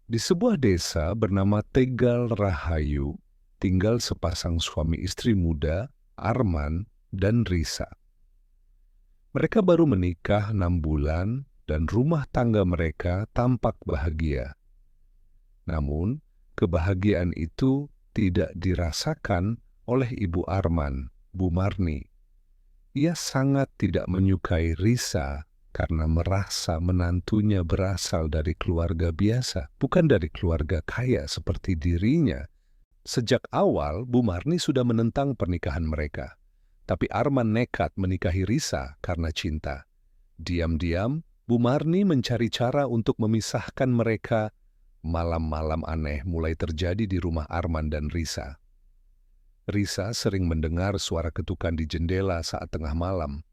Di sebuah desa bernama Tegal Rahayu, tinggal sepasang suami istri muda, Arman dan Risa. Mereka baru menikah 6 bulan dan rumah tangga mereka tampak bahagia. Namun, kebahagiaan itu tidak dirasakan oleh Ibu Arman, Bu Marni. Ia sangat tidak menyukai Risa karena merasa menantunya berasal dari keluarga biasa, bukan dari keluarga kaya seperti dirinya. Sejak awal, Bu Marni sudah menentang pernikahan mereka. Tapi Arman nekat menikahi Risa karena cinta. Diam-diam, Bu Marni mencari cara untuk memisahkan mereka. Malam-malam aneh mulai terjadi di rumah Arman dan Risa. Risa sering mendengar suara ketukan di jendela saat tengah malam.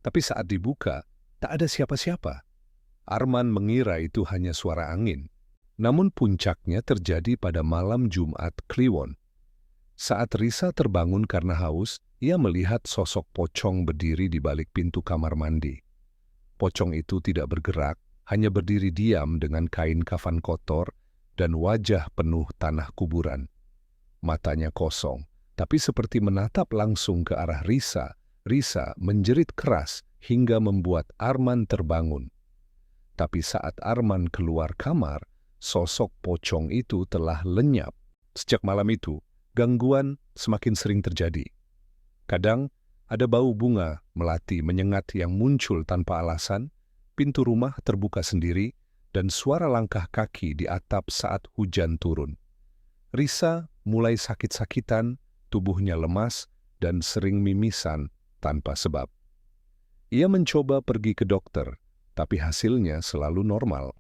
Tapi saat dibuka, tak ada siapa-siapa. Arman mengira itu hanya suara angin. Namun puncaknya terjadi pada malam Jumat Kliwon. Saat Risa terbangun karena haus, ia melihat sosok pocong berdiri di balik pintu kamar mandi. Pocong itu tidak bergerak, hanya berdiri diam dengan kain kafan kotor dan wajah penuh tanah kuburan. Matanya kosong, tapi seperti menatap langsung ke arah Risa. Risa menjerit keras hingga membuat Arman terbangun. Tapi saat Arman keluar kamar, sosok pocong itu telah lenyap. Sejak malam itu, gangguan semakin sering terjadi. Kadang ada bau bunga melati menyengat yang muncul tanpa alasan, pintu rumah terbuka sendiri, dan suara langkah kaki di atap saat hujan turun. Risa mulai sakit-sakitan, tubuhnya lemas, dan sering mimisan tanpa sebab. Ia mencoba pergi ke dokter, tapi hasilnya selalu normal.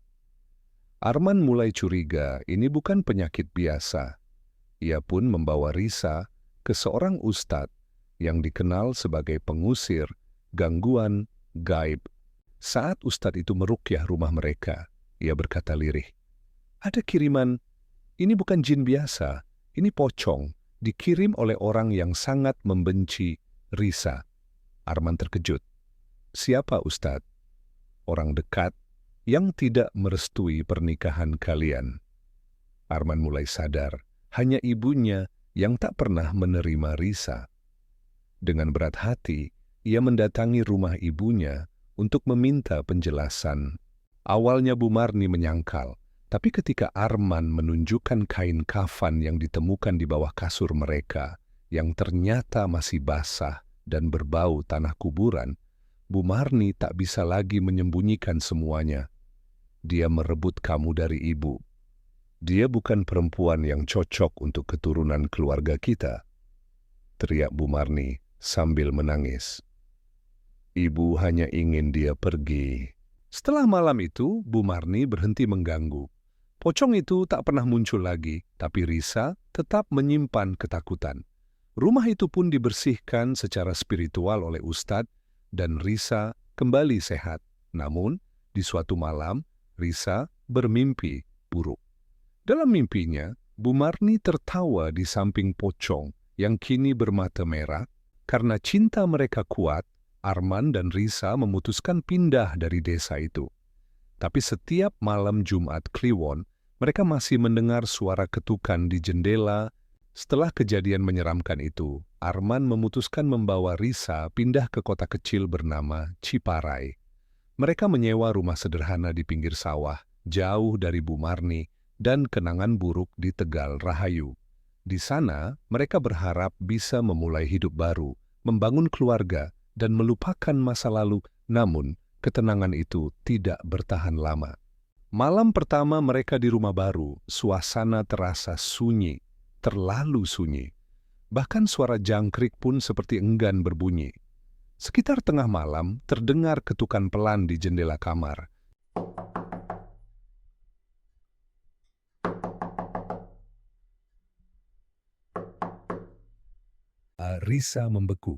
Arman mulai curiga ini bukan penyakit biasa. Ia pun membawa Risa ke seorang ustadz yang dikenal sebagai pengusir gangguan gaib. Saat ustadz itu meruqyah rumah mereka, ia berkata lirih, "Ada kiriman. Ini bukan jin biasa, ini pocong, dikirim oleh orang yang sangat membenci Risa." Arman terkejut. "Siapa Ustadz?" "Orang dekat yang tidak merestui pernikahan kalian." Arman mulai sadar, hanya ibunya yang tak pernah menerima Risa. Dengan berat hati, ia mendatangi rumah ibunya untuk meminta penjelasan. Awalnya Bu Marni menyangkal, tapi ketika Arman menunjukkan kain kafan yang ditemukan di bawah kasur mereka, yang ternyata masih basah dan berbau tanah kuburan, Bu Marni tak bisa lagi menyembunyikan semuanya. "Dia merebut kamu dari ibu. Dia bukan perempuan yang cocok untuk keturunan keluarga kita," teriak Bu Marni sambil menangis. "Ibu hanya ingin dia pergi." Setelah malam itu, Bu Marni berhenti mengganggu. Pocong itu tak pernah muncul lagi, tapi Risa tetap menyimpan ketakutan. Rumah itu pun dibersihkan secara spiritual oleh Ustadz, dan Risa kembali sehat. Namun, di suatu malam, Risa bermimpi buruk. Dalam mimpinya, Bu Marni tertawa di samping pocong yang kini bermata merah. Karena cinta mereka kuat, Arman dan Risa memutuskan pindah dari desa itu. Tapi setiap malam Jumat Kliwon, mereka masih mendengar suara ketukan di jendela. Setelah kejadian menyeramkan itu, Arman memutuskan membawa Risa pindah ke kota kecil bernama Ciparai. Mereka menyewa rumah sederhana di pinggir sawah, jauh dari Bu Marni dan kenangan buruk di Tegal Rahayu. Di sana, mereka berharap bisa memulai hidup baru, membangun keluarga, dan melupakan masa lalu. Namun, ketenangan itu tidak bertahan lama. Malam pertama mereka di rumah baru, suasana terasa sunyi, terlalu sunyi. Bahkan suara jangkrik pun seperti enggan berbunyi. Sekitar tengah malam, terdengar ketukan pelan di jendela kamar. Risa membeku.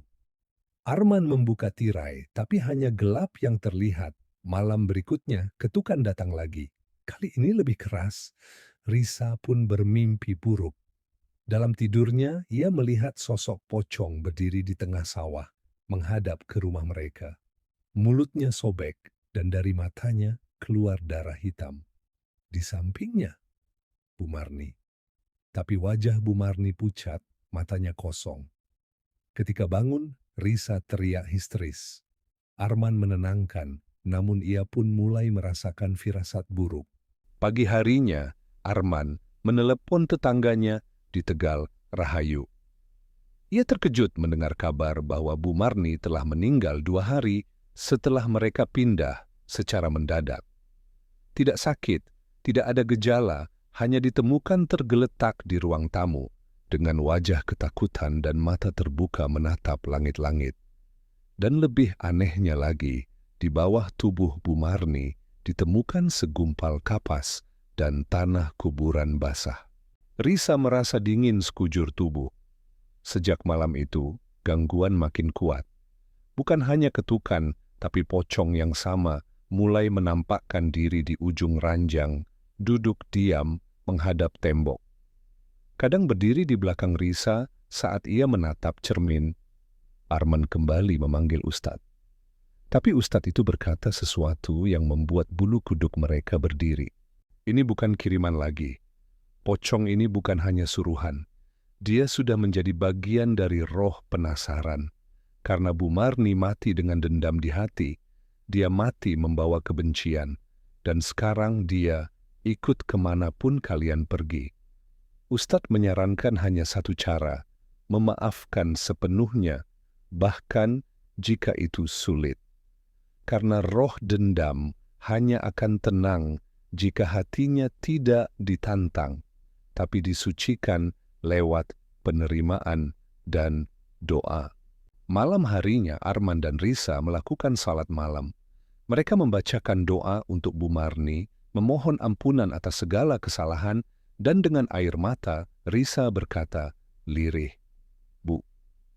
Arman membuka tirai, tapi hanya gelap yang terlihat. Malam berikutnya, ketukan datang lagi. Kali ini lebih keras. Risa pun bermimpi buruk. Dalam tidurnya, ia melihat sosok pocong berdiri di tengah sawah, menghadap ke rumah mereka. Mulutnya sobek, dan dari matanya keluar darah hitam. Di sampingnya, Bu Marni. Tapi wajah Bu Marni pucat, matanya kosong. Ketika bangun, Risa teriak histeris. Arman menenangkan, namun ia pun mulai merasakan firasat buruk. Pagi harinya, Arman menelepon tetangganya di Tegal, Rahayu. Ia terkejut mendengar kabar bahwa Bu Marni telah meninggal 2 hari setelah mereka pindah secara mendadak. Tidak sakit, tidak ada gejala, hanya ditemukan tergeletak di ruang tamu dengan wajah ketakutan dan mata terbuka menatap langit-langit. Dan lebih anehnya lagi, di bawah tubuh Bu Marni ditemukan segumpal kapas dan tanah kuburan basah. Risa merasa dingin sekujur tubuh. Sejak malam itu, gangguan makin kuat. Bukan hanya ketukan, tapi pocong yang sama mulai menampakkan diri di ujung ranjang, duduk diam menghadap tembok. Kadang berdiri di belakang Risa saat ia menatap cermin. Arman kembali memanggil Ustadz. Tapi Ustadz itu berkata sesuatu yang membuat bulu kuduk mereka berdiri. Ini bukan kiriman lagi. Pocong ini bukan hanya suruhan. Dia sudah menjadi bagian dari roh penasaran. Karena Bu Marni mati dengan dendam di hati, dia mati membawa kebencian. Dan sekarang dia ikut kemanapun kalian pergi. Ustadz menyarankan hanya satu cara, memaafkan sepenuhnya, bahkan jika itu sulit. Karena roh dendam hanya akan tenang jika hatinya tidak ditantang, tapi disucikan lewat penerimaan dan doa. Malam harinya Arman dan Risa melakukan salat malam. Mereka membacakan doa untuk Bu Marni, memohon ampunan atas segala kesalahan, dan dengan air mata Risa berkata, lirih, "Bu,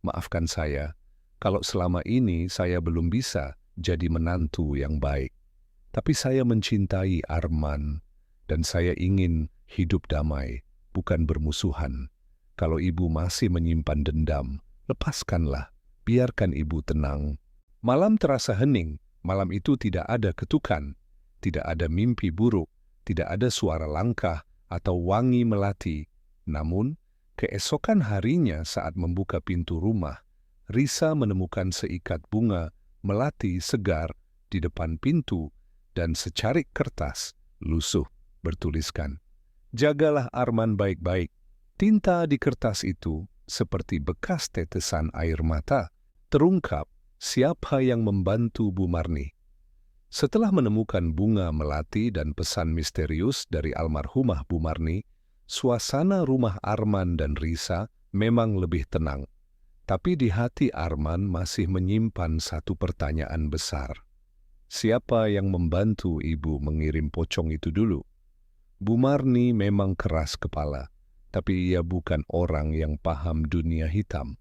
maafkan saya, kalau selama ini saya belum bisa jadi menantu yang baik. Tapi saya mencintai Arman, dan saya ingin hidup damai, bukan bermusuhan. Kalau ibu masih menyimpan dendam, lepaskanlah, biarkan ibu tenang." Malam terasa hening, malam itu tidak ada ketukan, tidak ada mimpi buruk, tidak ada suara langkah atau wangi melati. Namun, keesokan harinya saat membuka pintu rumah, Risa menemukan seikat bunga melati segar di depan pintu dan secarik kertas lusuh bertuliskan, "Jagalah Arman baik-baik." Tinta di kertas itu seperti bekas tetesan air mata, terungkap siapa yang membantu Bu Marni. Setelah menemukan bunga melati dan pesan misterius dari almarhumah Bu Marni, suasana rumah Arman dan Risa memang lebih tenang. Tapi di hati Arman masih menyimpan satu pertanyaan besar. Siapa yang membantu ibu mengirim pocong itu dulu? Bu Marni memang keras kepala, tapi ia bukan orang yang paham dunia hitam.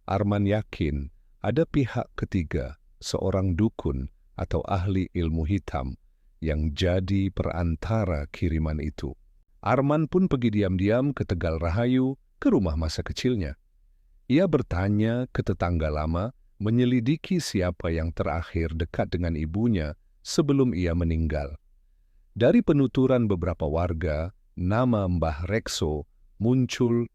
Arman yakin ada pihak ketiga, seorang dukun atau ahli ilmu hitam yang jadi perantara kiriman itu. Arman pun pergi diam-diam ke Tegal Rahayu, ke rumah masa kecilnya. Ia bertanya ke tetangga lama, menyelidiki siapa yang terakhir dekat dengan ibunya sebelum ia meninggal. Dari penuturan beberapa warga, nama Mbah Rekso muncul.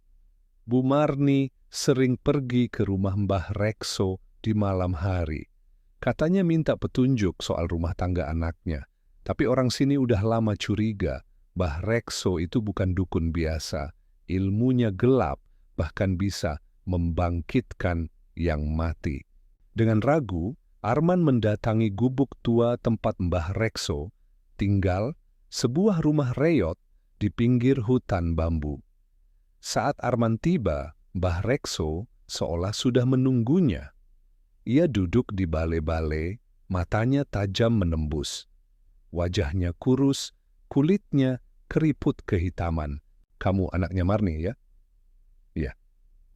Bu Marni sering pergi ke rumah Mbah Rekso di malam hari. Katanya minta petunjuk soal rumah tangga anaknya, tapi orang sini udah lama curiga, Mbah Rekso itu bukan dukun biasa, ilmunya gelap, bahkan bisa membangkitkan yang mati. Dengan ragu, Arman mendatangi gubuk tua tempat Mbah Rekso tinggal, sebuah rumah reyot di pinggir hutan bambu. Saat Arman tiba, Mbah Rekso seolah sudah menunggunya. Ia duduk di bale-bale, matanya tajam menembus. Wajahnya kurus, kulitnya keriput kehitaman. "Kamu anaknya Marni, ya?" "Iya.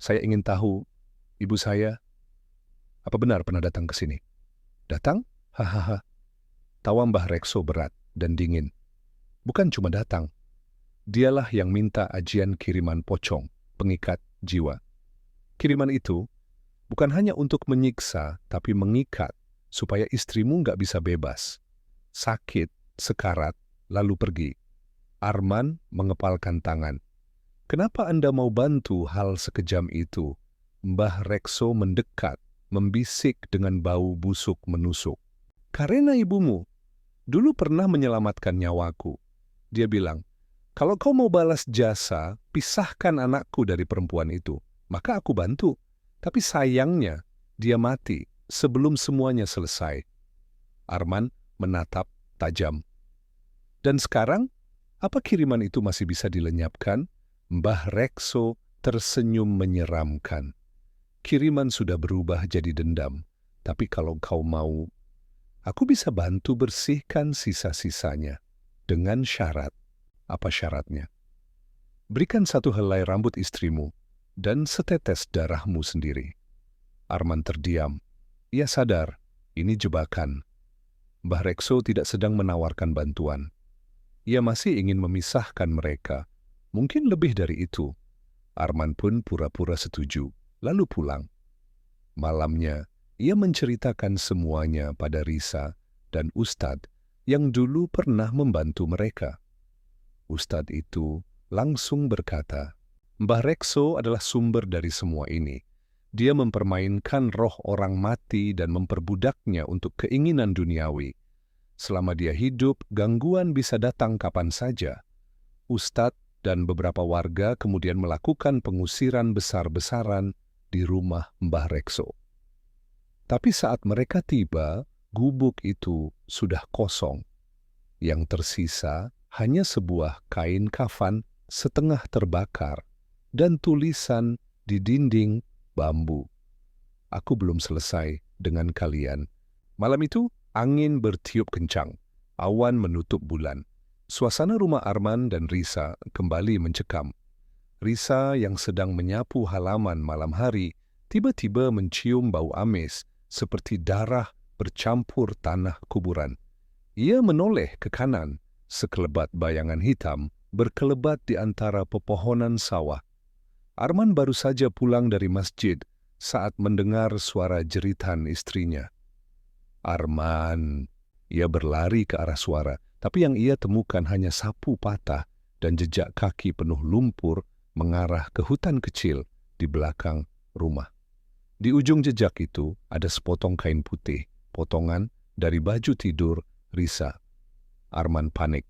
Saya ingin tahu, ibu saya, apa benar pernah datang ke sini?" "Datang? Hahaha." Tawa Mbah Rekso berat dan dingin. "Bukan cuma datang. Dialah yang minta ajian kiriman pocong, pengikat jiwa. Kiriman itu bukan hanya untuk menyiksa, tapi mengikat, supaya istrimu nggak bisa bebas. Sakit, sekarat, lalu pergi. Arman mengepalkan tangan. "Kenapa Anda mau bantu hal sekejam itu?" Mbah Rekso mendekat, membisik dengan bau busuk menusuk. "Karena ibumu dulu pernah menyelamatkan nyawaku." Dia bilang, "Kalau kau mau balas jasa, pisahkan anakku dari perempuan itu." Maka aku bantu. Tapi sayangnya, dia mati sebelum semuanya selesai. Arman menatap tajam. "Dan sekarang, apa kiriman itu masih bisa dilenyapkan?" Mbah Rekso tersenyum menyeramkan. "Kiriman sudah berubah jadi dendam. Tapi kalau kau mau, aku bisa bantu bersihkan sisa-sisanya. Dengan syarat." "Apa syaratnya?" "Berikan satu helai rambut istrimu dan setetes darahmu sendiri." Arman terdiam. Ia sadar, ini jebakan. Mbah Rekso tidak sedang menawarkan bantuan. Ia masih ingin memisahkan mereka. Mungkin lebih dari itu. Arman pun pura-pura setuju, lalu pulang. Malamnya, ia menceritakan semuanya pada Risa dan Ustadz yang dulu pernah membantu mereka. Ustadz itu langsung berkata, "Mbah Rekso adalah sumber dari semua ini. Dia mempermainkan roh orang mati dan memperbudaknya untuk keinginan duniawi. Selama dia hidup, gangguan bisa datang kapan saja." Ustadz dan beberapa warga kemudian melakukan pengusiran besar-besaran di rumah Mbah Rekso. Tapi saat mereka tiba, gubuk itu sudah kosong. Yang tersisa hanya sebuah kain kafan setengah terbakar dan tulisan di dinding bambu. "Aku belum selesai dengan kalian." Malam itu, angin bertiup kencang. Awan menutup bulan. Suasana rumah Arman dan Risa kembali mencekam. Risa yang sedang menyapu halaman malam hari tiba-tiba mencium bau amis seperti darah bercampur tanah kuburan. Ia menoleh ke kanan, sekelebat bayangan hitam berkelebat di antara pepohonan sawah. Arman baru saja pulang dari masjid saat mendengar suara jeritan istrinya. "Arman!" Ia berlari ke arah suara, tapi yang ia temukan hanya sapu patah dan jejak kaki penuh lumpur mengarah ke hutan kecil di belakang rumah. Di ujung jejak itu ada sepotong kain putih, potongan dari baju tidur Risa. Arman panik.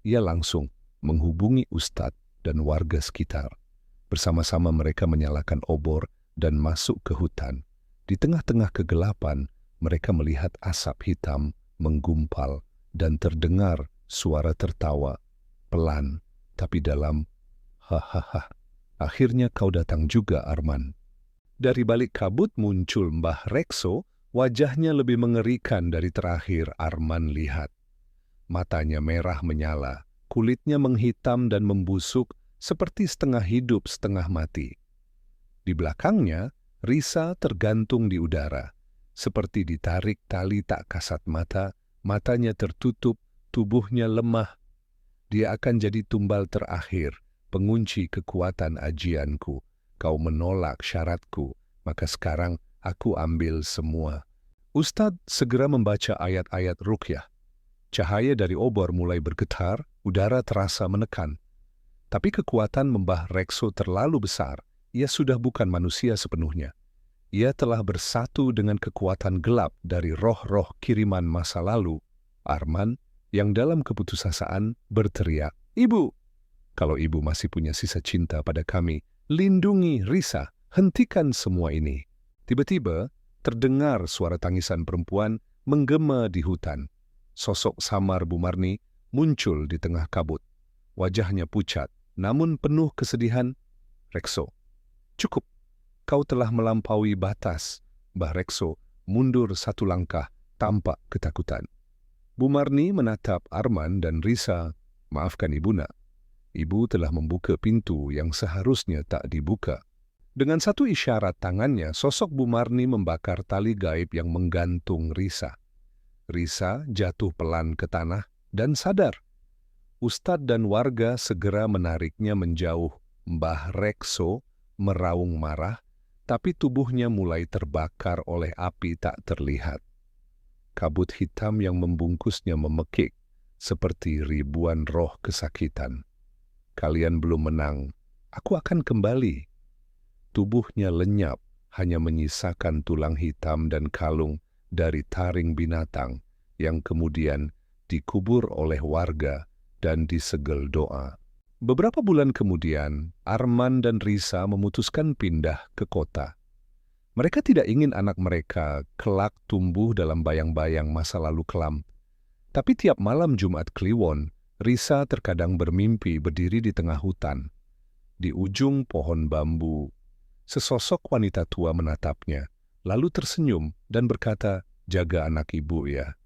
Ia langsung menghubungi Ustadz dan warga sekitar. Bersama-sama mereka menyalakan obor dan masuk ke hutan. Di tengah-tengah kegelapan, mereka melihat asap hitam menggumpal dan terdengar suara tertawa, pelan tapi dalam. "Hahaha, akhirnya kau datang juga, Arman." Dari balik kabut muncul Mbah Rekso, wajahnya lebih mengerikan dari terakhir Arman lihat. Matanya merah menyala, kulitnya menghitam dan membusuk seperti setengah hidup setengah mati. Di belakangnya, Risa tergantung di udara. Seperti ditarik tali tak kasat mata, matanya tertutup, tubuhnya lemah. Dia akan jadi tumbal terakhir, pengunci kekuatan ajianku. Kau menolak syaratku, maka sekarang aku ambil semua. Ustadz segera membaca ayat-ayat ruqyah. Cahaya dari obor mulai bergetar, udara terasa menekan. Tapi kekuatan Mbah Rekso terlalu besar, ia sudah bukan manusia sepenuhnya. Ia telah bersatu dengan kekuatan gelap dari roh-roh kiriman masa lalu. Arman, yang dalam keputusasaan, berteriak, "Ibu! Kalau ibu masih punya sisa cinta pada kami, lindungi Risa, hentikan semua ini." Tiba-tiba, terdengar suara tangisan perempuan menggema di hutan. Sosok samar Bu Marni muncul di tengah kabut. Wajahnya pucat, namun penuh kesedihan. "Rekso, cukup. Kau telah melampaui batas." Mbah Rekso mundur satu langkah, tampak ketakutan. Bu Marni menatap Arman dan Risa. "Maafkan Ibu, Nak. Ibu telah membuka pintu yang seharusnya tak dibuka." Dengan satu isyarat tangannya, sosok Bu Marni membakar tali gaib yang menggantung Risa. Risa jatuh pelan ke tanah dan sadar. Ustadz dan warga segera menariknya menjauh. Mbah Rekso meraung marah, tapi tubuhnya mulai terbakar oleh api tak terlihat. Kabut hitam yang membungkusnya memekik. seperti ribuan roh kesakitan. Kalian belum menang, aku akan kembali. Tubuhnya lenyap, hanya menyisakan tulang hitam dan kalung dari taring binatang yang kemudian dikubur oleh warga dan disegel doa. Beberapa bulan kemudian, Arman dan Risa memutuskan pindah ke kota. Mereka tidak ingin anak mereka kelak tumbuh dalam bayang-bayang masa lalu kelam. Tapi tiap malam Jumat Kliwon, Risa terkadang bermimpi berdiri di tengah hutan. Di ujung pohon bambu, sesosok wanita tua menatapnya, lalu tersenyum dan berkata, "Jaga anak ibu ya."